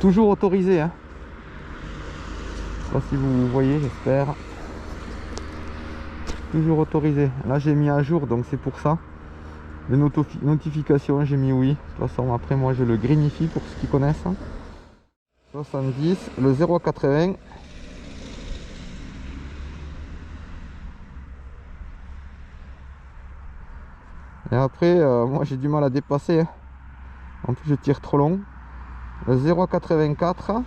Toujours autorisé, hein. Je sais pas si vous voyez, j'espère. Toujours autorisé. Là j'ai mis à jour, donc c'est pour ça. Les notifications, j'ai mis oui. De toute façon, après moi je le greenifie pour ceux qui connaissent. 70, le 0 à 80. Et après, moi j'ai du mal à dépasser, hein. En plus je tire trop long. Le 0 à 84.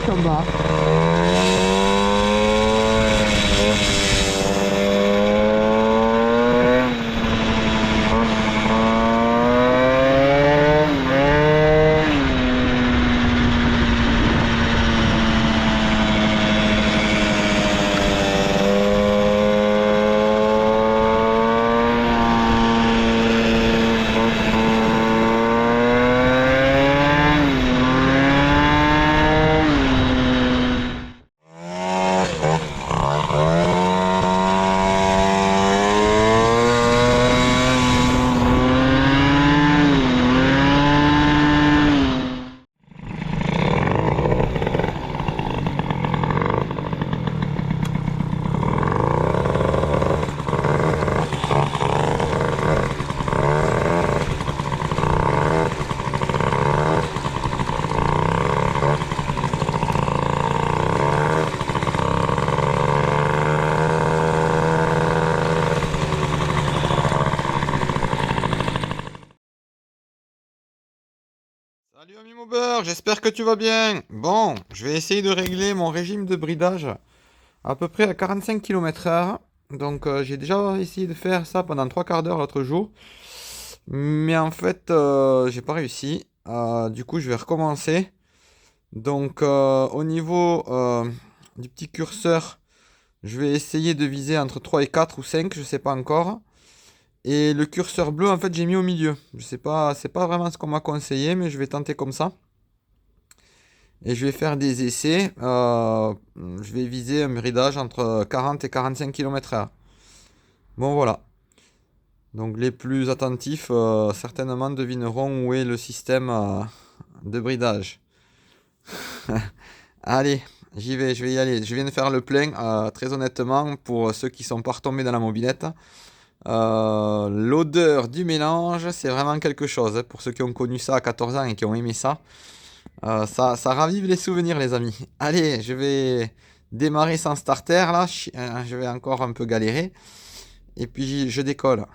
En bas. Salut ami Maubert, j'espère que tu vas bien. Bon, je vais essayer de régler mon régime de bridage à peu près à 45 km/h. Donc j'ai déjà essayé de faire ça pendant 3/4 d'heure l'autre jour. Mais en fait, j'ai pas réussi. Du coup, je vais recommencer. Donc au niveau du petit curseur, je vais essayer de viser entre 3 et 4 ou 5, je sais pas encore. Et le curseur bleu, en fait, j'ai mis au milieu. Je sais pas, c'est pas vraiment ce qu'on m'a conseillé, mais je vais tenter comme ça. Et je vais faire des essais. Je vais viser un bridage entre 40 et 45 km/h. Bon, voilà. Donc, les plus attentifs, certainement devineront où est le système de bridage. Allez, j'y vais, je vais y aller. Je viens de faire le plein, très honnêtement, pour ceux qui sont pas retombés dans la mobilette. L'odeur du mélange, c'est vraiment quelque chose, hein. Pour ceux qui ont connu ça à 14 ans et qui ont aimé ça, ça ravive les souvenirs, les amis. Allez, je vais démarrer sans starter là. Je vais encore un peu galérer. Et puis je décolle.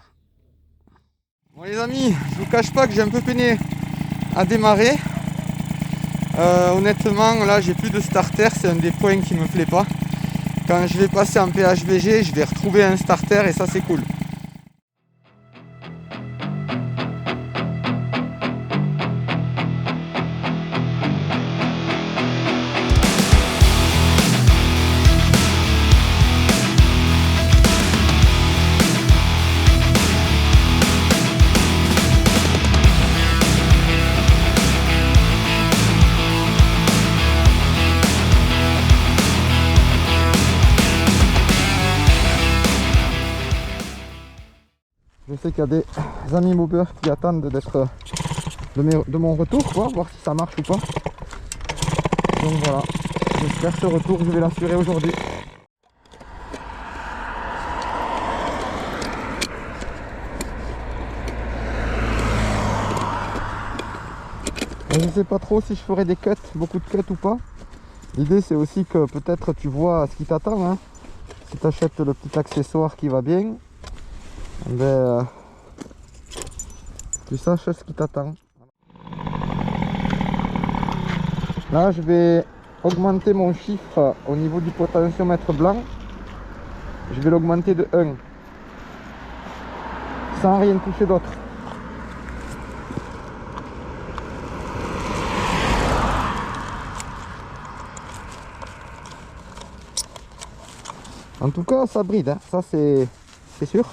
Bon, les amis, je vous cache pas que j'ai un peu peiné à démarrer. Honnêtement, là, j'ai plus de starter. C'est un des points qui me plaît pas. Quand je vais passer en PHVG, je vais retrouver un starter et ça, c'est cool. Je sais qu'il y a des amis mobbers qui attendent d'être de mon retour, quoi, voir si ça marche ou pas. Donc voilà, j'espère ce retour, je vais l'assurer aujourd'hui. Je sais pas trop si je ferai des cuts, beaucoup de cuts ou pas. L'idée c'est aussi que peut-être tu vois ce qui t'attend, hein. Si tu achètes le petit accessoire qui va bien, ben, tu saches ce qui t'attend. Là je vais augmenter mon chiffre au niveau du potentiomètre blanc. Je vais l'augmenter de 1 sans rien toucher d'autre. En tout cas ça bride, hein. Ça c'est sûr.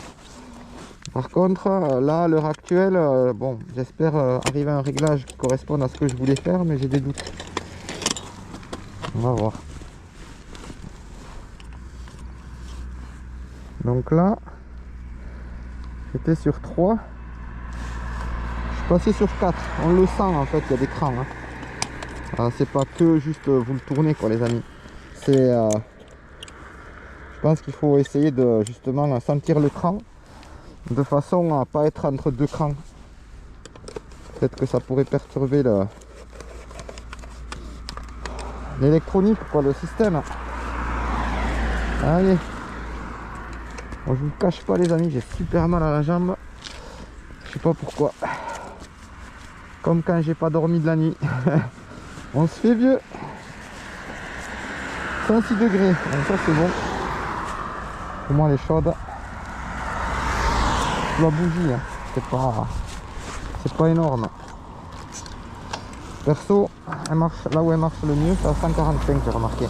Par contre là à l'heure actuelle, bon, j'espère arriver à un réglage qui corresponde à ce que je voulais faire, mais j'ai des doutes. On va voir. Donc là j'étais sur 3, je suis passé sur 4. On le sent en fait, il y a des crans, hein. C'est pas que juste vous le tournez quoi les amis, c'est je pense qu'il faut essayer de justement sentir le cran de façon à pas être entre deux crans. Peut-être que ça pourrait perturber l'électronique, quoi, le système. Allez, bon, je vous cache pas les amis, j'ai super mal à la jambe, je sais pas pourquoi, comme quand j'ai pas dormi de la nuit. On se fait vieux. 106 degrés, donc ça c'est bon. Pour moi elle est chaude. La bougie, hein. C'est pas énorme. Perso, elle marche là où elle marche le mieux, c'est à 145, j'ai remarqué.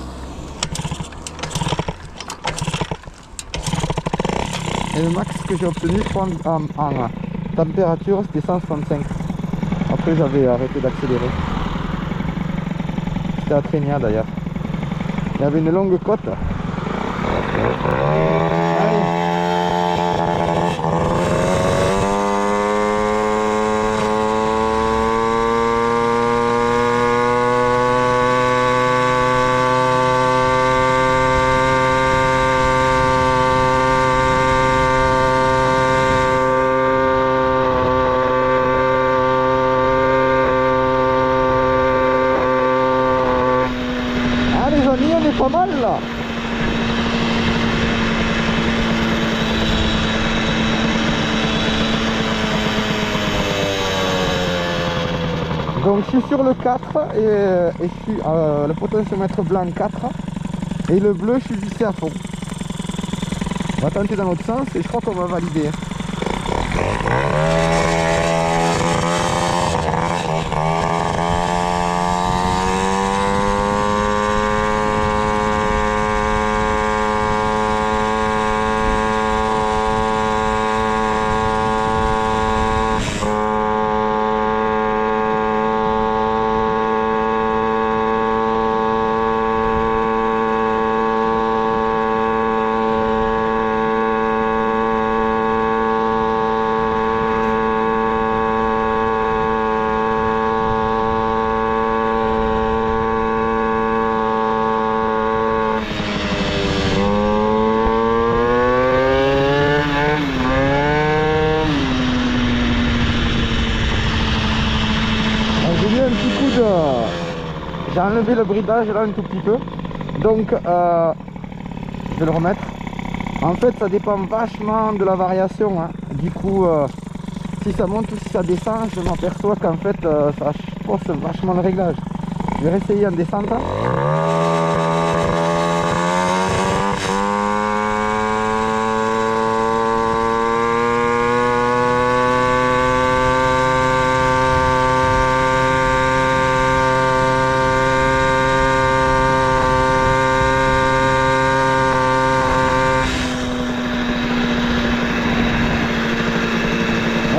Et le max que j'ai obtenu, je crois, en température, c'était 165. Après j'avais arrêté d'accélérer. C'était à Trénia d'ailleurs. Il y avait une longue côte. On est pas mal là. Donc je suis sur le 4 et je suis le potentiomètre blanc 4 et le bleu je suis vissé à fond. On va tenter dans l'autre sens et je crois qu'on va valider. J'ai enlevé le bridage là un tout petit peu, donc je vais le remettre. En fait ça dépend vachement de la variation, hein. Du coup si ça monte ou si ça descend, je m'aperçois qu'en fait ça force vachement le réglage. Je vais réessayer en descente.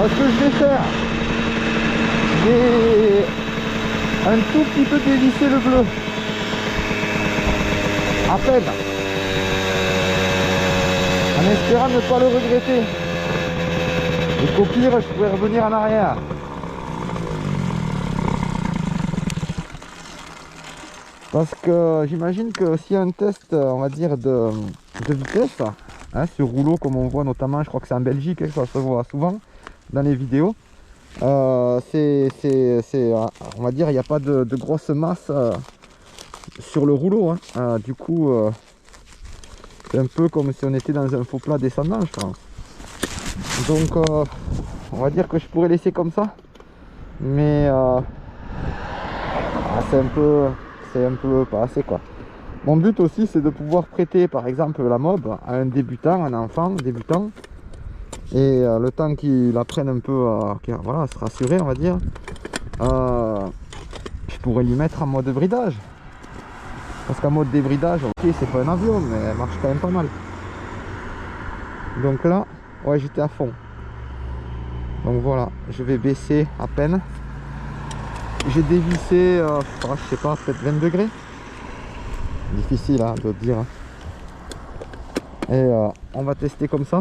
Ce que je vais faire, je vais un tout petit peu dévisser le bleu, à peine, en espérant ne pas le regretter. Et qu'au pire, je pourrais revenir en arrière. Parce que j'imagine que s'il y a un test, on va dire, de vitesse, hein, sur rouleau, comme on voit notamment, je crois que c'est en Belgique, hein, ça se voit souvent dans les vidéos, on va dire, il n'y a pas de grosse masse sur le rouleau. Hein. Du coup, c'est un peu comme si on était dans un faux plat descendant, je pense. Donc, on va dire que je pourrais laisser comme ça. Mais c'est un peu pas assez, quoi. Mon but aussi, c'est de pouvoir prêter, par exemple, la mob à un débutant, un enfant débutant. Et le temps qu'il apprenne un peu voilà, à se rassurer, on va dire, je pourrais lui mettre en mode bridage. Parce qu'en mode débridage, ok, c'est pas un avion, mais elle marche quand même pas mal. Donc là, ouais, j'étais à fond. Donc voilà, je vais baisser à peine. J'ai dévissé, je sais pas, peut-être 20 degrés. Difficile hein, de dire. Et on va tester comme ça.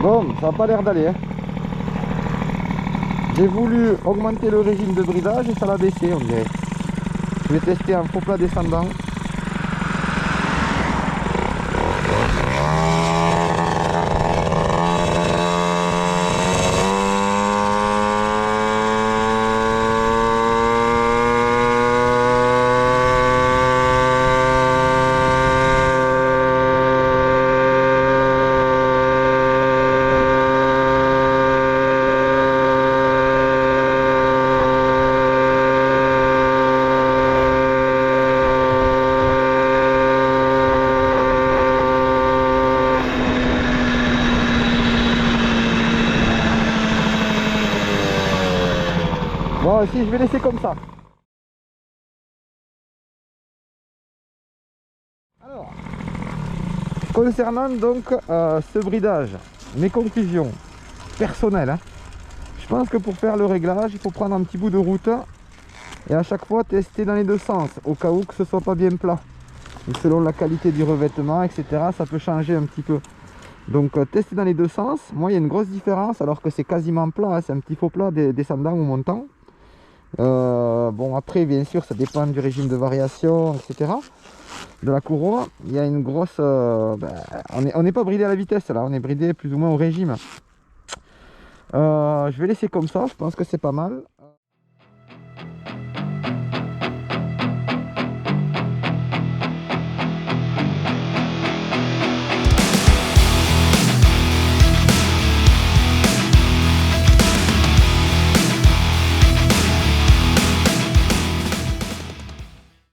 Bon, ça n'a pas l'air d'aller. Hein. J'ai voulu augmenter le régime de bridage et ça l'a baissé, on dirait. Je vais tester un faux plat descendant. Bon, si je vais laisser comme ça. Alors, concernant donc ce bridage, mes conclusions personnelles. Hein. Je pense que pour faire le réglage, il faut prendre un petit bout de route et à chaque fois tester dans les deux sens, au cas où que ce soit pas bien plat. Et selon la qualité du revêtement, etc., ça peut changer un petit peu. Donc tester dans les deux sens. Moi, il y a une grosse différence alors que c'est quasiment plat. Hein. C'est un petit faux plat descendant ou montant. Bon après bien sûr ça dépend du régime de variation etc de la courroie. Il y a une grosse on n'est pas bridé à la vitesse là, on est bridé plus ou moins au régime. Je vais laisser comme ça, je pense que c'est pas mal.